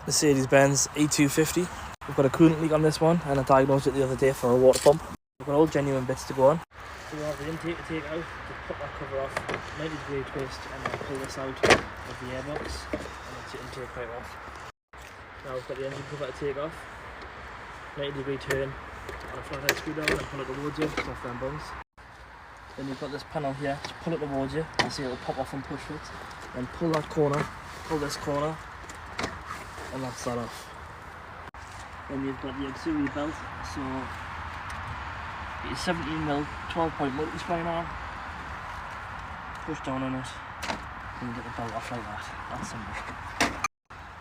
Mercedes-Benz E250. We've got a coolant leak on this one, and I diagnosed it the other day for a water pump. We've got all genuine bits to go on. So we have the intake to take out, just put that cover off, 90-degree twist, and then pull this out of the airbox, and that's the intake pipe off. Now we've got the engine cover to take off, 90-degree turn, and a flathead screw down and pull it towards you, just off them bungs. Then you've got this panel here, just pull it towards you, and see it'll pop off and push it. Then pull that corner, pull this corner, and that's that off. Then you've got the auxiliary belt, so get your 17mm 12-point multi-spline on, push down on it, and you get the belt off like that. That's simple.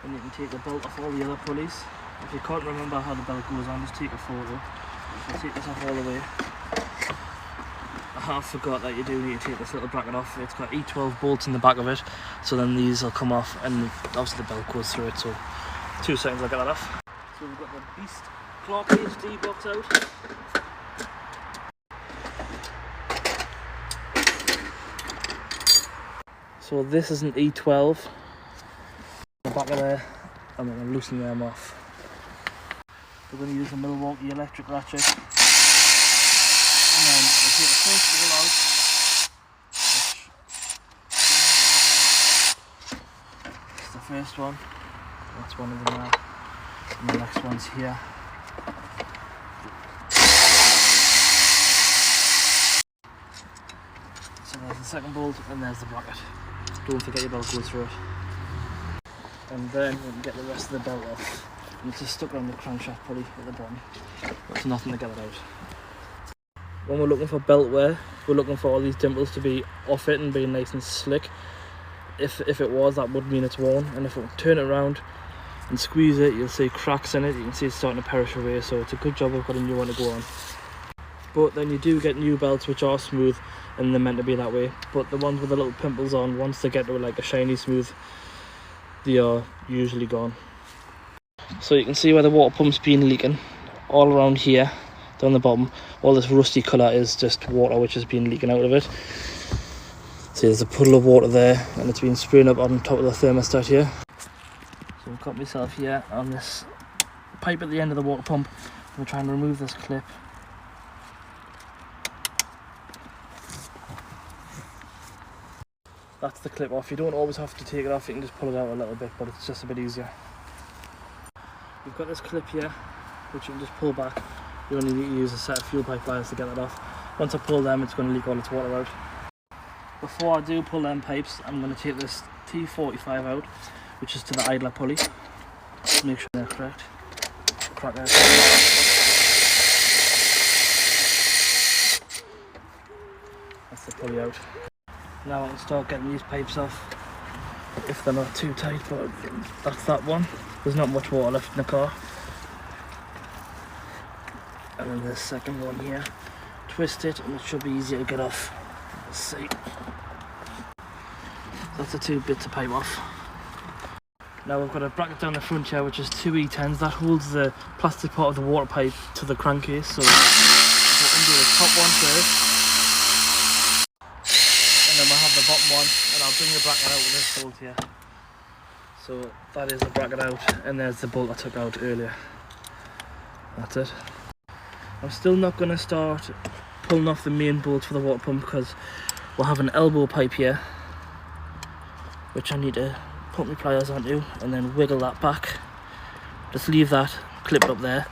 Then you can take the belt off all the other pulleys. If you can't remember how the belt goes on, just take a photo. I'll take this off all the way. I half forgot that you do need to take this little bracket off. It's got E12 bolts in the back of it, so then these will come off, and obviously the belt goes through it, so 2 seconds I'll get that off. So we've got the Beast Clark HD box out. So this is an E12. The back of there, and then I'm loosening them off. We're going to use a Milwaukee electric ratchet. And then we'll take the first wheel out. That's the first one. That's one of them now. And the next one's here. So there's the second bolt, and there's the bracket. Don't forget your belt goes through it. And then we can get the rest of the belt off. And it's just stuck around the crankshaft pulley at the bottom. There's nothing to get it out. When we're looking for belt wear, we're looking for all these dimples to be off it and being nice and slick. If it was, that would mean it's worn. And if we turn it around and squeeze it, you'll see cracks in it. You can see it's starting to perish away, so it's a good job we've got a new one to go on. But then you do get new belts which are smooth, and they're meant to be that way. But the ones with the little pimples on, once they get to like a shiny smooth, they are usually gone. So you can see where the water pump's been leaking, all around here, down the bottom. All this rusty colour is just water which has been leaking out of it. See, there's a puddle of water there, and it's been spraying up on top of the thermostat here. So I've got myself here on this pipe at the end of the water pump. I'm going to try and remove this clip. That's the clip off. You don't always have to take it off, you can just pull it out a little bit, but it's just a bit easier. You've got this clip here, which you can just pull back. You only need to use a set of fuel pipe pliers to get that off. Once I pull them, it's going to leak all its water out. Before I do pull them pipes, I'm going to take this T45 out, which is to the idler pulley. Make sure they're correct. Crack out. That's the pulley out. Now I can start getting these pipes off, if they're not too tight, but that's that one. There's not much water left in the car. And then the second one here. Twist it, and it should be easier to get off. Let's see. That's the 2 bits of pipe off. Now we've got a bracket down the front here, which is 2 E10s. That holds the plastic part of the water pipe to the crankcase. So we'll undo the top one first. And then we'll have the bottom one, and I'll bring the bracket out with this bolt here. So that is the bracket out, and there's the bolt I took out earlier. That's it. I'm still not going to start pulling off the main bolt for the water pump, because we'll have an elbow pipe here, which I need to put my pliers onto, and then wiggle that back. Just leave that, clip it up there,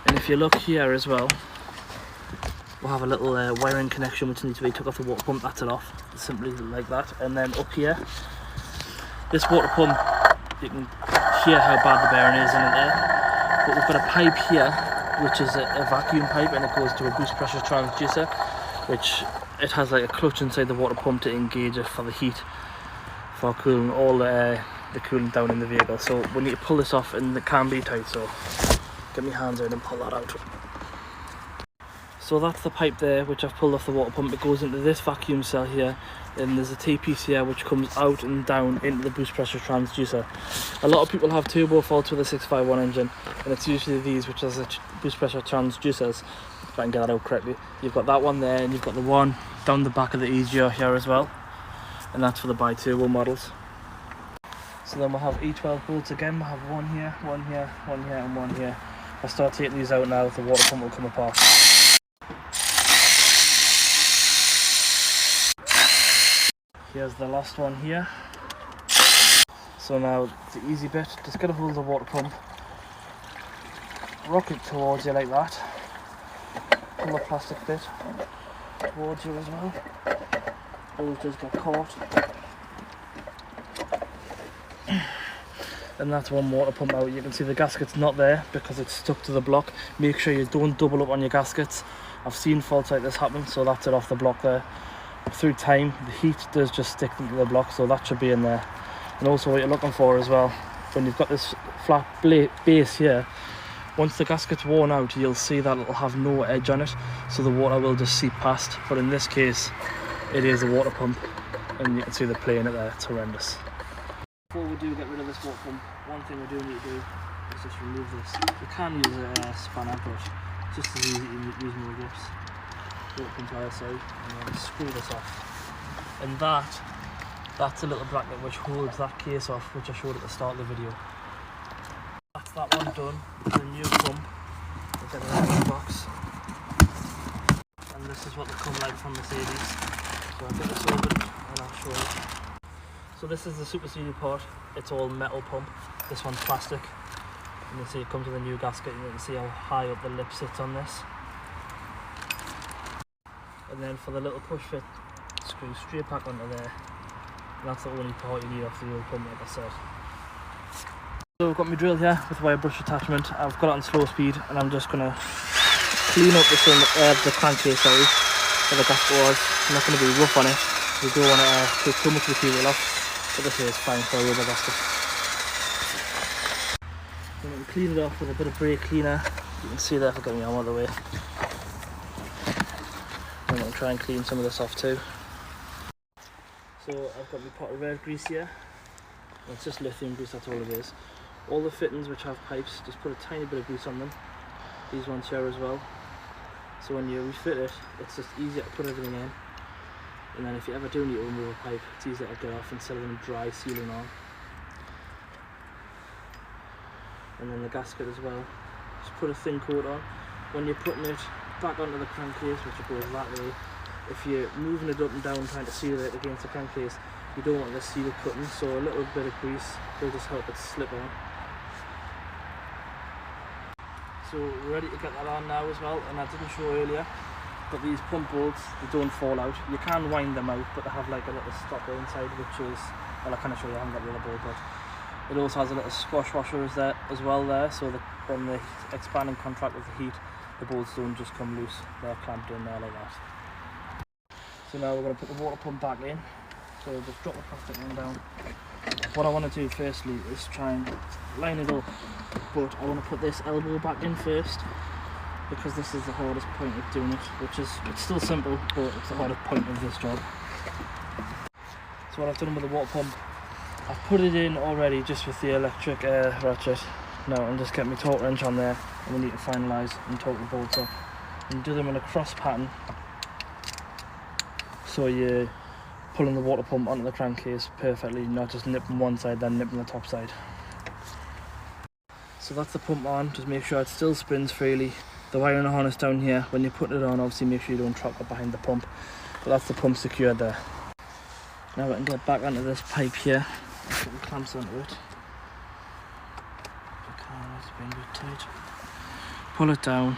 and if you look here as well, we'll have a little wiring connection which needs to be took off the water pump. That's it off, simply like that. And then up here, this water pump, you can hear how bad the bearing is in it there, but we've got a pipe here which is a vacuum pipe, and it goes to a boost pressure transducer, which it has like a clutch inside the water pump to engage it for the heat, for cooling all the coolant down in the vehicle. So we need to pull this off, and it can be tight, so get my hands out and pull that out. So that's the pipe there which I've pulled off the water pump. It goes into this vacuum cell here, and there's a T-piece here which comes out and down into the boost pressure transducer. A lot of people have turbo faults with a 651 engine, and it's usually these which are the boost pressure transducers, if I can get that out correctly. You've got that one there, and you've got the one down the back of the EGR here as well, and that's for the bi-turbo models. So then we'll have E12 bolts again. We'll have one here, one here, one here, and one here. If I start taking these out now, the water pump will come apart. Here's the last one here. So now the easy bit, just get a hold of the water pump, rock it towards you like that, pull the plastic bit towards you as well. Both just get caught. And that's one water pump out. You can see the gasket's not there because it's stuck to the block. Make sure you don't double up on your gaskets. I've seen faults like this happen, so that's it off the block there. Through time, the heat does just stick into the block, so that should be in there. And also what you're looking for as well, when you've got this flat base here, once the gasket's worn out, you'll see that it'll have no edge on it, so the water will just seep past. But in this case, it is a water pump, and you can see the play in it there. It's horrendous. Before we do get rid of this water pump, one thing we do need to do is just remove this. You can use a spanner, but it's just as easy to use more grips. Water pump either side, and then screw this off. And that's a little bracket which holds that case off, which I showed at the start of the video. That's that one done. The new pump. We'll get it out of the box. And this is what they come like from Mercedes. So I'll get this open and I'll show you. So this is the super series part. It's all metal pump. This one's plastic. And you see it comes with a new gasket, and you can see how high up the lip sits on this. And then for the little push fit, screw straight back onto there. And that's the only part you need off the old pump, like I said. So I've got my drill here with wire brush attachment. I've got it on slow speed, and I'm just gonna clean up the crankcase, sorry, where the gasket was. I'm not gonna be rough on it. You don't want to take too much material off, but this here is fine for a rubber gasket. I'm going to clean it off with a bit of brake cleaner. You can see that if I get my arm out of the way. I'm going to try and clean some of this off too. So I've got my pot of red grease here. It's just lithium grease, that's all it is. All the fittings which have pipes, just put a tiny bit of grease on them. These ones here as well. So when you refit it, it's just easier to put everything in. And then if you ever do need to remove a pipe, it's easier to get off instead of them dry sealing on. And then the gasket as well. Just put a thin coat on. When you're putting it back onto the crankcase, which it goes that way, if you're moving it up and down trying to seal it against the crankcase, you don't want the seal cutting, so a little bit of grease will just help it slip on. So we're ready to get that on now as well, and I didn't show earlier, but these pump bolts, they don't fall out. You can wind them out, but they have like a little stopper inside, which is, well, I can't show you, I haven't got the other bolt, but it also has a little squash washer as well there, so that when they expand and contract with the heat, the bolts don't just come loose, they're clamped in there like that. So now we're going to put the water pump back in, so we'll just drop the plastic one down. What I want to do firstly is try and line it up, but I want to put this elbow back in first, because this is the hardest point of doing it, which is, it's still simple, but it's the hardest point of this job. So what I've done with the water pump, I've put it in already just with the electric ratchet. Now I'm just getting my torque wrench on there, and we need to finalise and torque the bolts up and do them in a cross pattern, so you're pulling the water pump onto the crankcase perfectly, not just nipping one side then nipping the top side. So that's the pump on, just make sure it still spins freely. The wiring harness down here, when you're putting it on, obviously make sure you don't trap it behind the pump, but that's the pump secured there. Now we can get back onto this pipe here, put the clamps onto it. It's been a bit tight. Pull it down,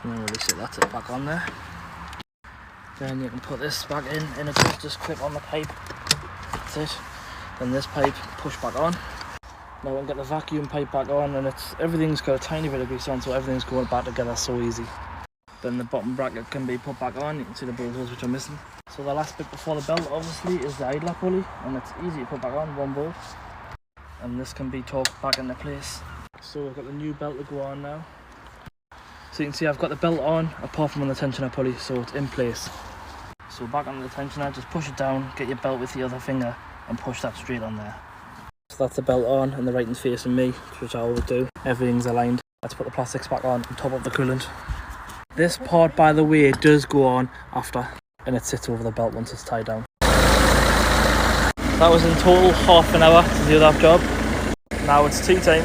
and then release it, that's it, back on there. Then you can put this back in and it just clip on the pipe, that's it. Then this pipe, push back on. Now we can get the vacuum pipe back on, and everything's got a tiny bit of grease on, so everything's going back together so easy. Then the bottom bracket can be put back on, you can see the bolt holes which are missing. So the last bit before the belt obviously is the idler pulley, and it's easy to put back on, one bolt. And this can be torqued back into place. So we've got the new belt to go on now. So you can see I've got the belt on, apart from on the tensioner pulley, so it's in place. So back on the tensioner, just push it down, get your belt with the other finger, and push that straight on there. So that's the belt on, and the writing's facing me, which I always do. Everything's aligned. Let's put the plastics back on top of the coolant. This part, by the way, does go on after, and it sits over the belt once it's tied down. That was in total half an hour to do that job. Now it's tea time.